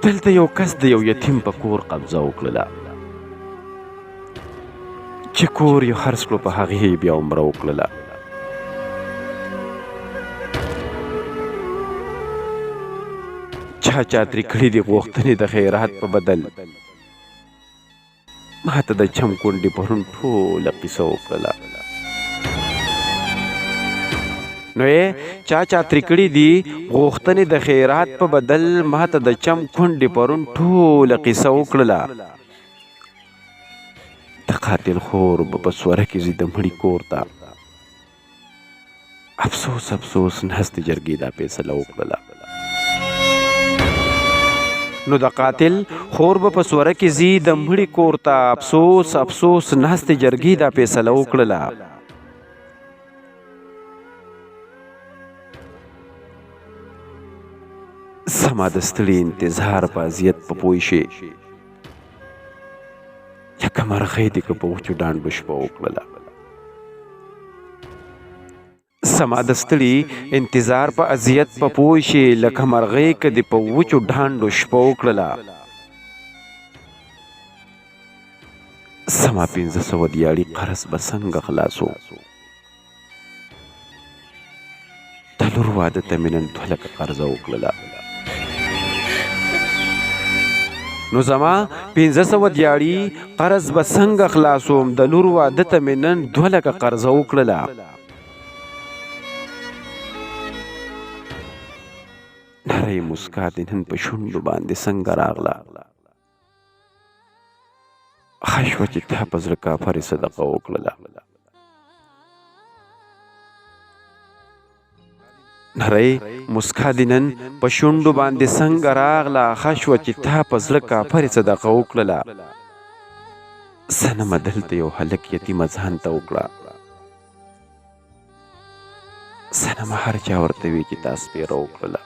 دلته یو کس د یو یتیم په کور قبضه وکړله چې کور یې خرڅ کړو په هغې یې بیا عمره وکړله. چا چاتري کړي دي غوښتنې د خیرات په بدل ماته د چم کونډې پرون ټوله قیصه وکړله. نو چا چاتري کړي دي غوښتنې د خیرات په بدل ماته د چم کونډې پرون ټوله قیصه وکړله. د قاتل خور به په سوره کې ځي د مړي کور ته افسوس افسوس ناستې جرګې دا فیصله وکړله. نو د قاتل خور به په سوره کې ځي د مړي کور ته افسوس افسوس ناستې جرګې دا فیصله وکړله. سما د ستړي انتظار په اذیت په پوه شي لکه مرغۍ دې که په وچو ډانډو شپه وکړله. سما د ستړي انتظار په اذیت په پوه شي لکه مرغۍ که دې په وچو ډانډو شپه وکړله. سما 1500 دیاړي قرض به څنګه خلاصو د لور واده ته مې نن 2 لکه قرضه وکړله. نو زما 1500 دیاړي قرض به څنګه خلاصوم د لور واده ته مې نن 2 لکه قرضه وکړله. نری مسکا دې نن په شونډو باندې څنګه راغله ښه شوه چې تا په زړه کافرې صدقه وکړله. نری مسکا دې نن په شونډو باندې څنګه راغله ښه شوه چې تا په زړه کافرې صدقه وکړله. صنمه دلته یو هلک یتیمه ځان ته وکړه صنمه هر چا ورته وي چې تا سپېره وکړله.